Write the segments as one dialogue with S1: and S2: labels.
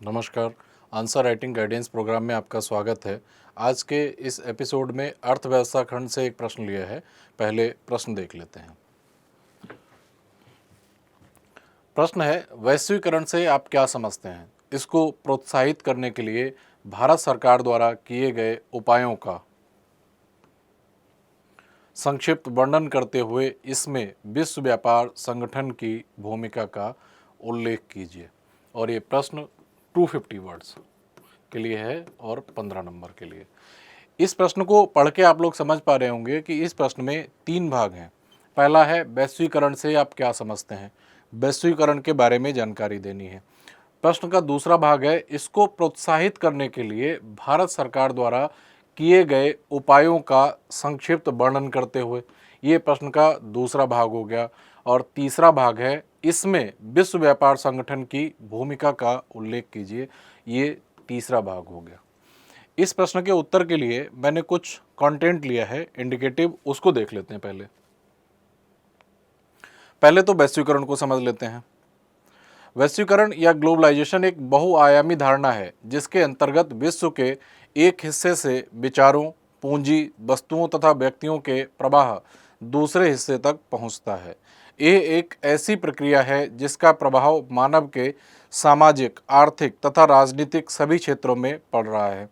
S1: नमस्कार। Answer writing guidance programme में आपका स्वागत है। आज के इस एपिसोड में अर्थव्यवस्था खंड से एक प्रश्न लिया है। पहले प्रश्न देख लेते हैं। प्रश्न है, वैश्वीकरण से आप क्या समझते हैं? इसको प्रोत्साहित करने के लिए भारत सरकार द्वारा किए गए उपायों का संक्षिप्त वर्णन करते हुए इसमें विश्व व्यापार संगठन की भूमिका का उल्लेख कीजिए। और ये प्रश्न 250 वर्ड्स के लिए है और 15 नंबर के लिए। इस प्रश्न को पढ़ के आप लोग समझ पा रहे होंगे कि इस प्रश्न में 3 भाग हैं। पहला है वैश्वीकरण से आप क्या समझते हैं, वैश्वीकरण के बारे में जानकारी देनी है। प्रश्न का दूसरा भाग है इसको प्रोत्साहित करने के लिए भारत सरकार द्वारा किए गए उपायों का संक्षिप्त वर्णन करते हुए, ये प्रश्न का दूसरा भाग हो गया। और तीसरा भाग है इसमें विश्व व्यापार संगठन की भूमिका का उल्लेख कीजिए, ये तीसरा भाग हो गया। इस प्रश्न के उत्तर के लिए मैंने कुछ कंटेंट लिया है इंडिकेटिव, उसको देख लेते हैं। पहले तो वैश्वीकरण को समझ लेते हैं। वैश्वीकरण या ग्लोबलाइजेशन एक बहुआयामी धारणा है जिसके अंतर्गत विश्व के एक हिस्से से विचारों, पूंजी, वस्तुओं तथा व्यक्तियों के प्रवाह दूसरे हिस्से तक पहुंचता है। यह एक ऐसी प्रक्रिया है जिसका प्रभाव मानव के सामाजिक, आर्थिक तथा राजनीतिक सभी क्षेत्रों में पड़ रहा है।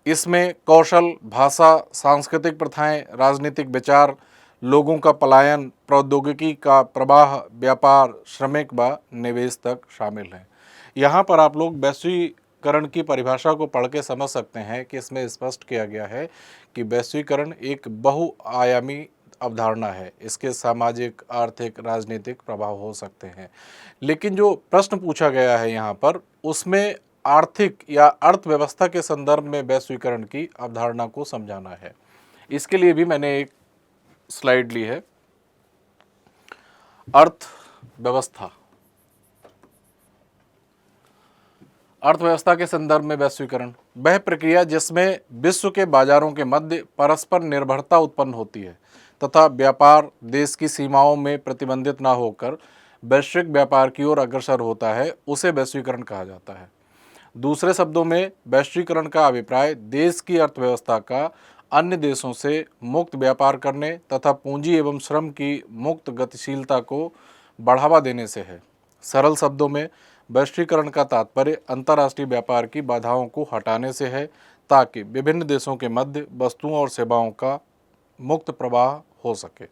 S1: इसमें कौशल, भाषा, सांस्कृतिक प्रथाएं, राजनीतिक विचार, लोगों का पलायन, प्रौद्योगिकी का प्रवाह, व्यापार, श्रमिक व निवेश तक शामिल हैं। यहाँ पर आप लोग वैश्वीकरण की परिभाषा को पढ़ के समझ सकते हैं कि इसमें स्पष्ट किया गया है कि वैश्वीकरण एक बहुआयामी अवधारणा है। इसके सामाजिक, आर्थिक, राजनीतिक प्रभाव हो सकते हैं। लेकिन जो प्रश्न पूछा गया है यहाँ पर, उसमें आर्थिक या अर्थव्यवस्था के संदर्भ में वैश्वीकरण की अवधारणा को समझाना है। इसके लिए भी मैंने एक स्लाइड ली है। अर्थव्यवस्था, अर्थव्यवस्था के संदर्भ में वैश्वीकरण वह प्रक्रिया जिसमें विश्व के बाजारों के मध्य परस्पर निर्भरता उत्पन्न होती है तथा व्यापार देश की सीमाओं में प्रतिबंधित न होकर वैश्विक व्यापार की ओर अग्रसर होता है, उसे वैश्वीकरण कहा जाता है। दूसरे शब्दों में वैश्वीकरण का अभिप्राय देश की अर्थव्यवस्था का अन्य देशों से मुक्त व्यापार करने तथा पूंजी एवं श्रम की मुक्त गतिशीलता को बढ़ावा देने से है। सरल शब्दों में वैश्वीकरण का तात्पर्य अंतर्राष्ट्रीय व्यापार की बाधाओं को हटाने से है ताकि विभिन्न देशों के मध्य वस्तुओं और सेवाओं का मुक्त प्रवाह हो सके।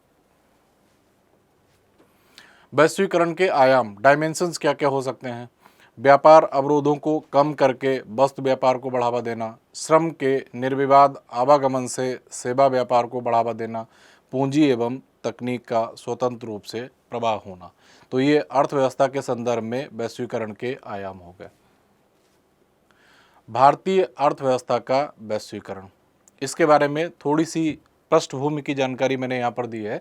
S1: वैश्वीकरण के आयाम, डायमेंशंस क्या क्या हो सकते हैं? व्यापार अवरोधों को कम करके वस्तु व्यापार को बढ़ावा देना, श्रम के निर्विवाद आवागमन से सेवा व्यापार को बढ़ावा देना, पूंजी एवं तकनीक का स्वतंत्र रूप से प्रवाह होना। तो ये अर्थव्यवस्था के संदर्भ में वैश्वीकरण के आयाम हो गए। भारतीय अर्थव्यवस्था का वैश्वीकरण, इसके बारे में थोड़ी सी पृष्ठभूमि की जानकारी मैंने यहाँ पर दी है।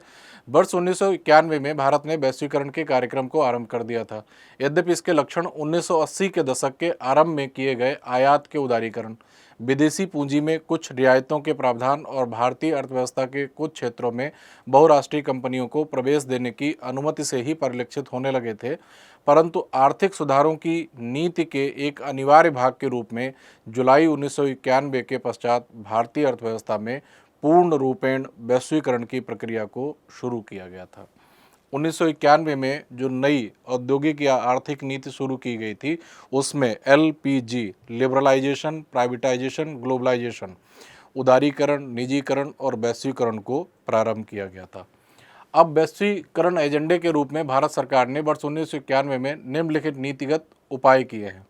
S1: वर्ष 1991 में भारत ने वैश्वीकरण के कार्यक्रम को आरंभ कर दिया था। यद्यपि इसके लक्षण 1980 के दशक के आरंभ में किए गए आयात के उदारीकरण, विदेशी पूंजी में कुछ रियायतों के प्रावधान और भारतीय अर्थव्यवस्था के कुछ क्षेत्रों में बहुराष्ट्रीय कंपनियों को प्रवेश देने की अनुमति से ही परिलक्षित होने लगे थे। परंतु आर्थिक सुधारों की नीति के एक अनिवार्य भाग के रूप में जुलाई 1991 के पश्चात भारतीय अर्थव्यवस्था में पूर्ण रूपेण वैश्वीकरण की प्रक्रिया को शुरू किया गया था। 1991 में जो नई औद्योगिक या आर्थिक नीति शुरू की गई थी, उसमें LPG, लिबरलाइजेशन, प्राइवेटाइजेशन, ग्लोबलाइजेशन, उदारीकरण, निजीकरण और वैश्वीकरण को प्रारंभ किया गया था। अब वैश्वीकरण एजेंडे के रूप में भारत सरकार ने वर्ष 1991 में निम्नलिखित नीतिगत उपाय किए हैं।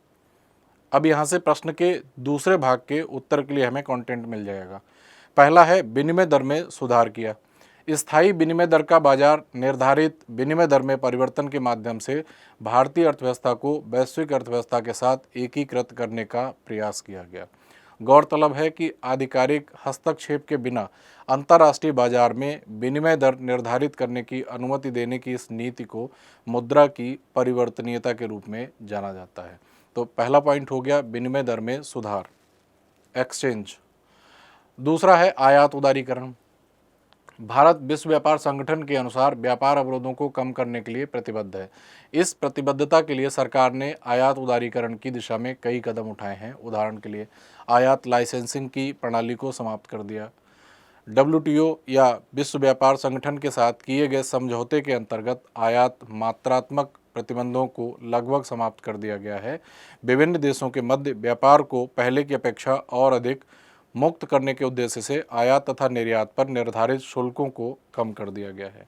S1: अब यहाँ से प्रश्न के दूसरे भाग के उत्तर के लिए हमें कंटेंट मिल जाएगा। पहला है विनिमय दर में सुधार किया। स्थायी विनिमय दर का बाजार निर्धारित विनिमय दर में परिवर्तन के माध्यम से भारतीय अर्थव्यवस्था को वैश्विक अर्थव्यवस्था के साथ एकीकृत करने का प्रयास किया गया। गौरतलब है कि आधिकारिक हस्तक्षेप के बिना अंतर्राष्ट्रीय बाजार में विनिमय दर निर्धारित करने की अनुमति देने की इस नीति को मुद्रा की परिवर्तनीयता के रूप में जाना जाता है। तो पहला पॉइंट हो गया विनिमय दर में सुधार, एक्सचेंज। दूसरा है आयात उदारीकरण। भारत विश्व व्यापार संगठन के अनुसार व्यापार अवरोधों को कम करने के लिए प्रतिबद्ध है। इस प्रतिबद्धता के लिए सरकार ने आयात उदारीकरण की दिशा में कई कदम उठाए हैं। उदाहरण के लिए आयात लाइसेंसिंग की प्रणाली को समाप्त कर दिया। WTO या विश्व व्यापार संगठन के साथ किए गए समझौते के अंतर्गत आयात मात्रात्मक प्रतिबंधों को लगभग समाप्त कर दिया गया है। विभिन्न देशों के मध्य व्यापार को पहले की अपेक्षा और अधिक मुक्त करने के उद्देश्य से आयात तथा निर्यात पर निर्धारित शुल्कों को कम कर दिया गया है।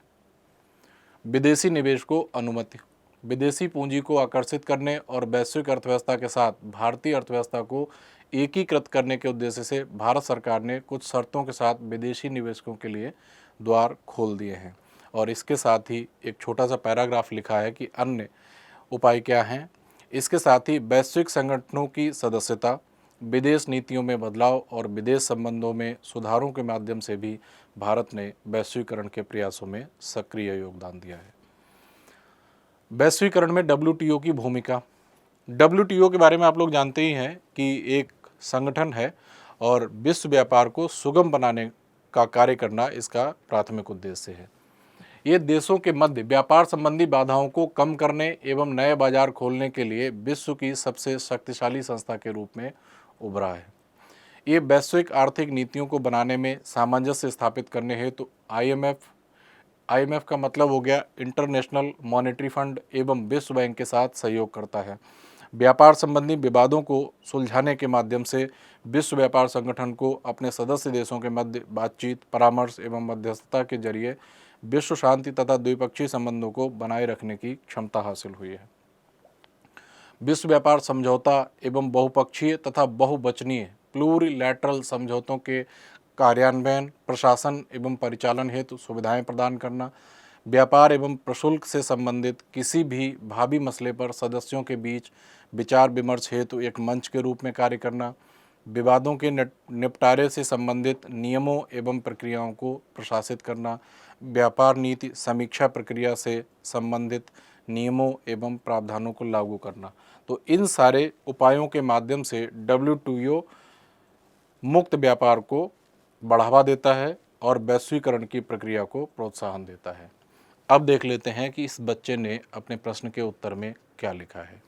S1: विदेशी निवेश को अनुमति। विदेशी पूंजी को आकर्षित करने और वैश्विक अर्थव्यवस्था के साथ भारतीय अर्थव्यवस्था को एकीकृत करने के उद्देश्य से भारत सरकार ने कुछ शर्तों के साथ विदेशी निवेशकों के लिए द्वार खोल दिए हैं। और इसके साथ ही एक छोटा सा पैराग्राफ लिखा है कि अन्य उपाय क्या हैं। इसके साथ ही वैश्विक संगठनों की सदस्यता, विदेश नीतियों में बदलाव और विदेश संबंधों में सुधारों के माध्यम से भी भारत ने वैश्वीकरण के प्रयासों में सक्रिय योगदान दिया है। वैश्वीकरण में WTO की भूमिका। WTO के बारे में आप लोग जानते ही हैं कि एक संगठन है और विश्व व्यापार को सुगम बनाने का कार्य करना इसका प्राथमिक उद्देश्य है। ये देशों के मध्य व्यापार संबंधी बाधाओं को कम करने एवं नए बाजार खोलने के लिए विश्व की सबसे शक्तिशाली संस्था के रूप में उभरा है। ये वैश्विक आर्थिक नीतियों को बनाने में सामंजस्य स्थापित करने हेतु IMF का मतलब हो गया इंटरनेशनल मॉनेटरी फंड एवं विश्व बैंक के साथ सहयोग करता है। व्यापार संबंधी विवादों को सुलझाने के माध्यम से विश्व व्यापार संगठन को अपने सदस्य देशों के मध्य बातचीत, परामर्श एवं मध्यस्थता के जरिए विश्व शांति तथा द्विपक्षीय संबंधों को बनाए रखने की क्षमता हासिल हुई है। विश्व व्यापार समझौता एवं बहुपक्षीय तथा बहुवचनीय प्लूरिलैटरल समझौतों के कार्यान्वयन, प्रशासन एवं परिचालन हेतु सुविधाएं प्रदान करना, व्यापार एवं प्रशुल्क से संबंधित किसी भी भावी मसले पर सदस्यों के बीच विचार विमर्श हेतु एक मंच के रूप में कार्य करना, विवादों के निपटारे से संबंधित नियमों एवं प्रक्रियाओं को प्रशासित करना, व्यापार नीति समीक्षा प्रक्रिया से संबंधित नियमों एवं प्रावधानों को लागू करना। तो इन सारे उपायों के माध्यम से WTO मुक्त व्यापार को बढ़ावा देता है और वैश्वीकरण की प्रक्रिया को प्रोत्साहन देता है। अब देख लेते हैं कि इस बच्चे ने अपने प्रश्न के उत्तर में क्या लिखा है।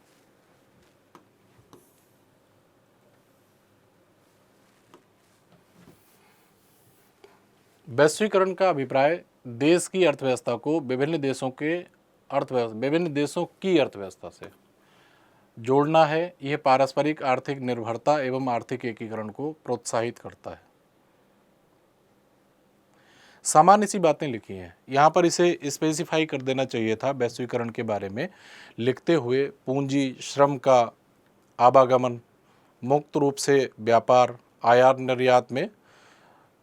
S1: वैश्वीकरण का अभिप्राय देश की अर्थव्यवस्था को विभिन्न देशों की अर्थव्यवस्था से जोड़ना है। यह पारस्परिक आर्थिक निर्भरता एवं आर्थिक एकीकरण को प्रोत्साहित करता है। सामान्य सी बातें लिखी हैं, यहाँ पर इसे स्पेसिफाई कर देना चाहिए था वैश्वीकरण के बारे में लिखते हुए। पूंजी श्रम का आवागमन, मुक्त रूप से व्यापार, आयात निर्यात में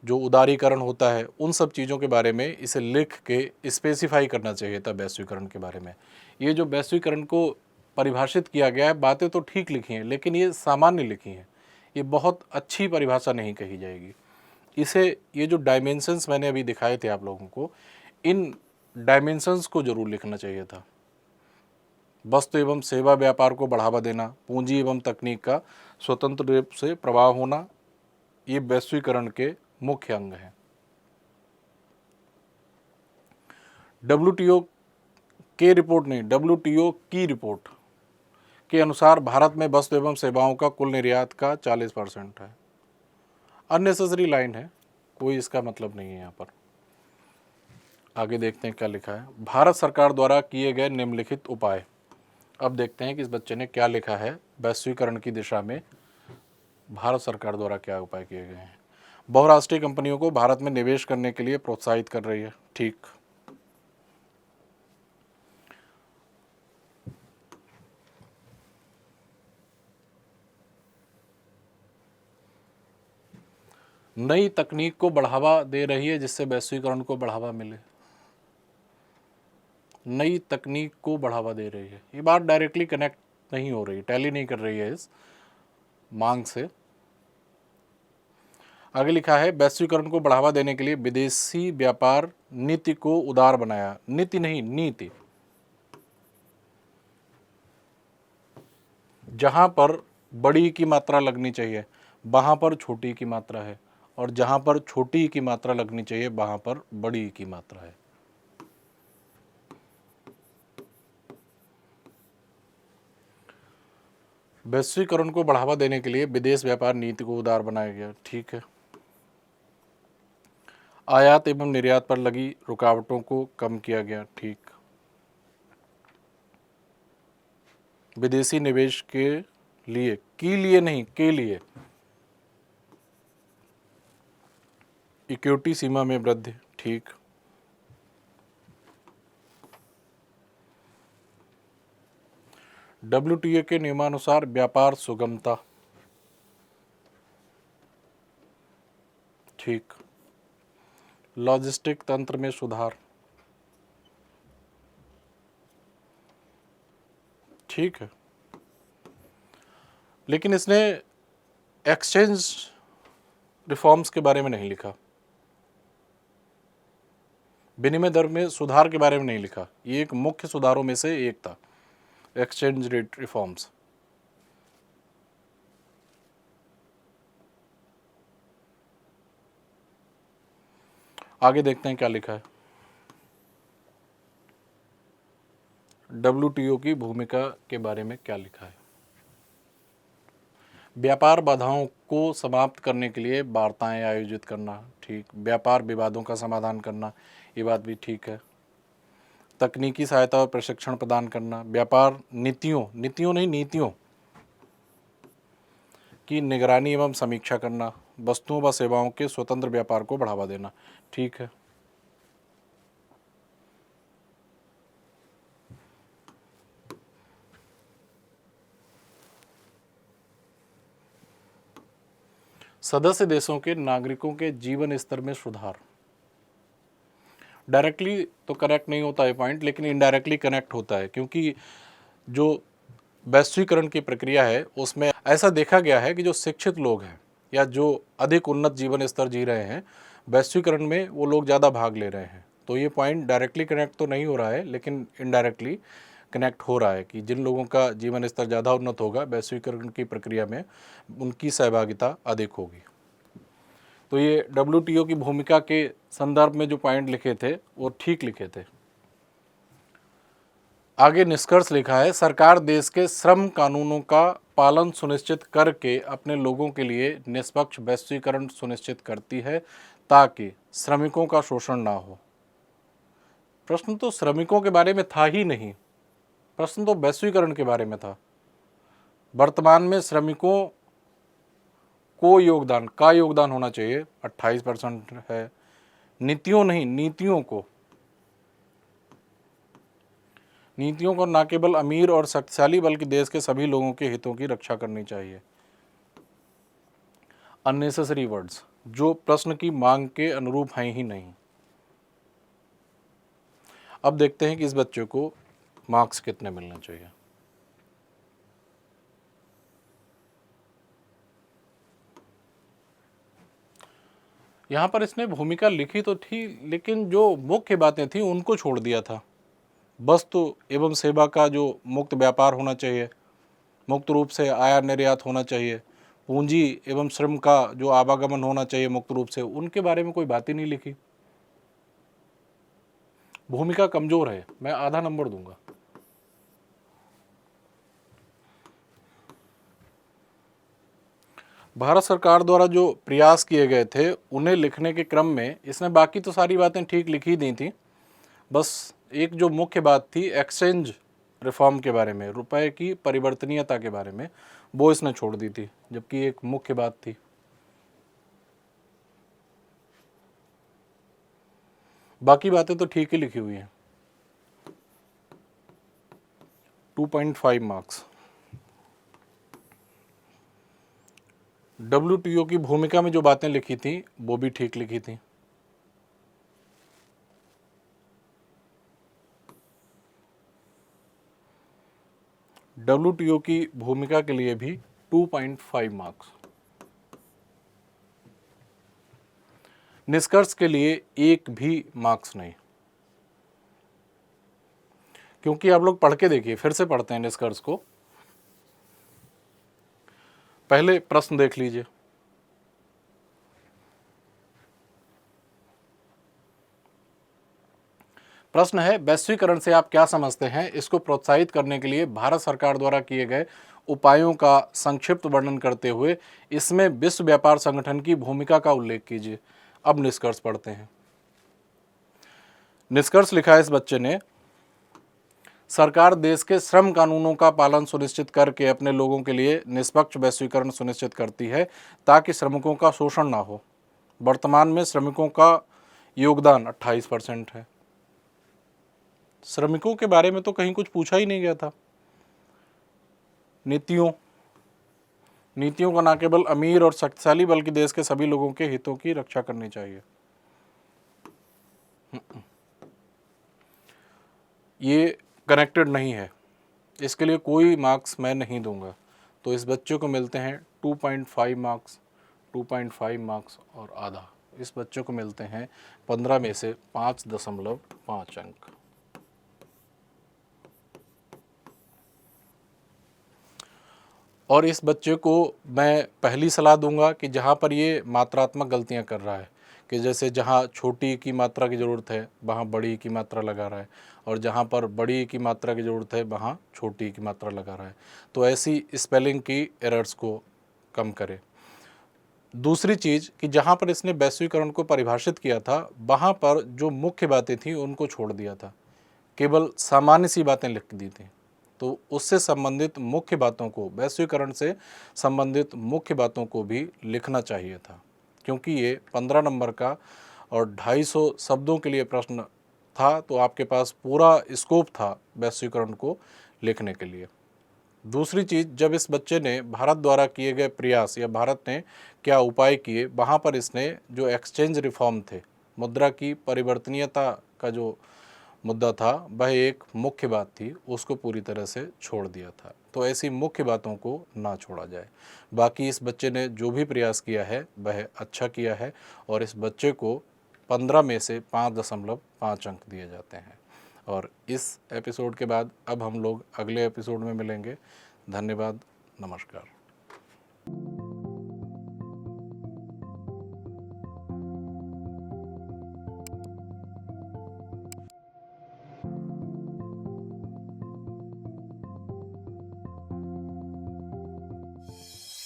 S1: जो उदारीकरण होता है, उन सब चीज़ों के बारे में इसे लिख के स्पेसिफाई करना चाहिए था वैश्वीकरण के बारे में। ये जो वैश्वीकरण को परिभाषित किया गया है, बातें तो ठीक लिखी हैं लेकिन ये सामान्य लिखी हैं, ये बहुत अच्छी परिभाषा नहीं कही जाएगी। इसे ये जो डायमेंशंस मैंने अभी दिखाए थे आप लोगों को, इन डायमेंशंस को जरूर लिखना चाहिए था। वस्तु एवं सेवा व्यापार को बढ़ावा देना, पूंजी एवं तकनीक का स्वतंत्र रूप से प्रवाह होना, ये वैश्वीकरण के मुख्य अंग हैं। WTO की रिपोर्ट के अनुसार भारत में वस्तु एवं सेवाओं का कुल निर्यात का 40% है। अननेसेसरी लाइन है, कोई इसका मतलब नहीं है। यहाँ पर आगे देखते हैं क्या लिखा है। भारत सरकार द्वारा किए गए निम्नलिखित उपाय। अब देखते हैं कि इस बच्चे ने क्या लिखा है। वैश्वीकरण की दिशा में भारत सरकार द्वारा क्या उपाय किए गए हैं। बहुराष्ट्रीय कंपनियों को भारत में निवेश करने के लिए प्रोत्साहित कर रही है। ठीक। नई तकनीक को बढ़ावा दे रही है जिससे वैश्वीकरण को बढ़ावा मिले। नई तकनीक को बढ़ावा दे रही है, ये बात डायरेक्टली कनेक्ट नहीं हो रही, टैली नहीं कर रही है इस मांग से। आगे लिखा है वैश्वीकरण को बढ़ावा देने के लिए विदेशी व्यापार नीति को उदार बनाया। नीति नहीं, नीति। जहां पर बड़ी की मात्रा लगनी चाहिए वहां पर छोटी की मात्रा है, और जहाँ पर छोटी की मात्रा लगनी चाहिए वहाँ पर बड़ी की मात्रा है। वैश्वीकरण को बढ़ावा देने के लिए विदेश व्यापार नीति को उदार बनाया गया। ठीक है। आयात एवं निर्यात पर लगी रुकावटों को कम किया गया। ठीक। विदेशी निवेश के लिए नहीं, के लिए इक्विटी सीमा में वृद्धि। ठीक। WTO के नियमानुसार व्यापार सुगमता। ठीक। लॉजिस्टिक तंत्र में सुधार। ठीक है। लेकिन इसने एक्सचेंज रिफॉर्म्स के बारे में नहीं लिखा, विनिमय दर में सुधार के बारे में नहीं लिखा। ये एक मुख्य सुधारों में से एक था, एक्सचेंज रेट रिफॉर्म्स। आगे देखते हैं क्या लिखा है। WTO की भूमिका के बारे में क्या लिखा है। व्यापार बाधाओं को समाप्त करने के लिए वार्ताएं आयोजित करना। ठीक। व्यापार विवादों का समाधान करना, ये बात भी ठीक है। तकनीकी सहायता और प्रशिक्षण प्रदान करना। व्यापार नीतियों की निगरानी एवं समीक्षा करना। वस्तुओं व सेवाओं के स्वतंत्र व्यापार को बढ़ावा देना। ठीक है। सदस्य देशों के नागरिकों के जीवन स्तर में सुधार। डायरेक्टली तो कनेक्ट नहीं होता है पॉइंट, लेकिन इनडायरेक्टली कनेक्ट होता है, क्योंकि जो वैश्वीकरण की प्रक्रिया है उसमें ऐसा देखा गया है कि जो शिक्षित लोग हैं या जो अधिक उन्नत जीवन स्तर जी रहे हैं, वैश्वीकरण में वो लोग ज़्यादा भाग ले रहे हैं। तो ये पॉइंट डायरेक्टली कनेक्ट तो नहीं हो रहा है, लेकिन इनडायरेक्टली कनेक्ट हो रहा है कि जिन लोगों का जीवन स्तर ज़्यादा उन्नत होगा, वैश्वीकरण की प्रक्रिया में उनकी सहभागिता अधिक होगी। तो ये WTO की भूमिका के संदर्भ में जो पॉइंट लिखे थे वो ठीक लिखे थे। आगे निष्कर्ष लिखा है, सरकार देश के श्रम कानूनों का पालन सुनिश्चित करके अपने लोगों के लिए निष्पक्ष वैश्वीकरण सुनिश्चित करती है ताकि श्रमिकों का शोषण ना हो। प्रश्न तो श्रमिकों के बारे में था ही नहीं, प्रश्न तो वैश्वीकरण के बारे में था। वर्तमान में श्रमिकों को योगदान होना चाहिए, 28% है। नीतियों को न केवल अमीर और शक्तिशाली बल्कि देश के सभी लोगों के हितों की रक्षा करनी चाहिए। अननेसेसरी वर्ड्स जो प्रश्न की मांग के अनुरूप हैं ही नहीं। अब देखते हैं कि इस बच्चे को मार्क्स कितने मिलने चाहिए। यहाँ पर इसने भूमिका लिखी तो थी, लेकिन जो मुख्य बातें थी उनको छोड़ दिया था। वस्तु एवं सेवा का जो मुक्त व्यापार होना चाहिए, मुक्त रूप से आयात निर्यात होना चाहिए, पूंजी एवं श्रम का जो आवागमन होना चाहिए मुक्त रूप से, उनके बारे में कोई बात ही नहीं लिखी। भूमिका कमजोर है, मैं आधा नंबर दूंगा। भारत सरकार द्वारा जो प्रयास किए गए थे उन्हें लिखने के क्रम में इसने बाकी तो सारी बातें ठीक लिखी दी थी, बस एक जो मुख्य बात थी एक्सचेंज रिफॉर्म के बारे में, रुपए की परिवर्तनीयता के बारे में, वो इसने छोड़ दी थी, जबकि एक मुख्य बात थी। बाकी बातें तो ठीक ही लिखी हुई हैं। 2.5 मार्क्स। WTO की भूमिका में जो बातें लिखी थी वो भी ठीक लिखी थी। WTO की भूमिका के लिए भी 2.5 मार्क्स। निष्कर्ष के लिए एक भी मार्क्स नहीं, क्योंकि आप लोग पढ़ के देखिए, फिर से पढ़ते हैं निष्कर्ष को। पहले प्रश्न देख लीजिए। प्रश्न है, वैश्वीकरण से आप क्या समझते हैं? इसको प्रोत्साहित करने के लिए भारत सरकार द्वारा किए गए उपायों का संक्षिप्त वर्णन करते हुए इसमें विश्व व्यापार संगठन की भूमिका का उल्लेख कीजिए। अब निष्कर्ष पढ़ते हैं। निष्कर्ष लिखा है इस बच्चे ने, सरकार देश के श्रम कानूनों का पालन सुनिश्चित करके अपने लोगों के लिए निष्पक्ष वैश्वीकरण सुनिश्चित करती है ताकि श्रमिकों का शोषण ना हो। वर्तमान में श्रमिकों का योगदान 28% है। श्रमिकों के बारे में तो कहीं कुछ पूछा ही नहीं गया था। नीतियों का न केवल अमीर और शक्तिशाली बल्कि देश के सभी लोगों के हितों की रक्षा करनी चाहिए। ये कनेक्टेड नहीं है, इसके लिए कोई मार्क्स मैं नहीं दूंगा। तो इस बच्चे को मिलते हैं 2.5 मार्क्स, 2.5 मार्क्स और आधा। इस बच्चे को मिलते हैं 15 में से 5.5 अंक। और इस बच्चे को मैं पहली सलाह दूंगा कि जहाँ पर ये मात्रात्मक गलतियाँ कर रहा है, कि जैसे जहाँ छोटी की मात्रा की ज़रूरत है वहाँ बड़ी की मात्रा लगा रहा है, और जहाँ पर बड़ी की मात्रा की ज़रूरत है वहाँ छोटी की मात्रा लगा रहा है, तो ऐसी स्पेलिंग की एरर्स को कम करे। दूसरी चीज़ कि जहाँ पर इसने वैश्वीकरण को परिभाषित किया था वहाँ पर जो मुख्य बातें थी उनको छोड़ दिया था, केवल सामान्य सी बातें लिख दी थी। तो उससे संबंधित मुख्य बातों को, वैश्वीकरण से संबंधित मुख्य बातों को भी लिखना चाहिए था, क्योंकि ये 15 नंबर का और 250 शब्दों के लिए प्रश्न था, तो आपके पास पूरा स्कोप था वैश्वीकरण को लिखने के लिए। दूसरी चीज़, जब इस बच्चे ने भारत द्वारा किए गए प्रयास या भारत ने क्या उपाय किए, वहाँ पर इसने जो एक्सचेंज रिफॉर्म थे, मुद्रा की परिवर्तनीयता का जो मुद्दा था, वह एक मुख्य बात थी, उसको पूरी तरह से छोड़ दिया था। तो ऐसी मुख्य बातों को ना छोड़ा जाए। बाकी इस बच्चे ने जो भी प्रयास किया है वह अच्छा किया है, और इस बच्चे को 15 में से 5.5 अंक दिए जाते हैं। और इस एपिसोड के बाद अब हम लोग अगले एपिसोड में मिलेंगे। धन्यवाद, नमस्कार।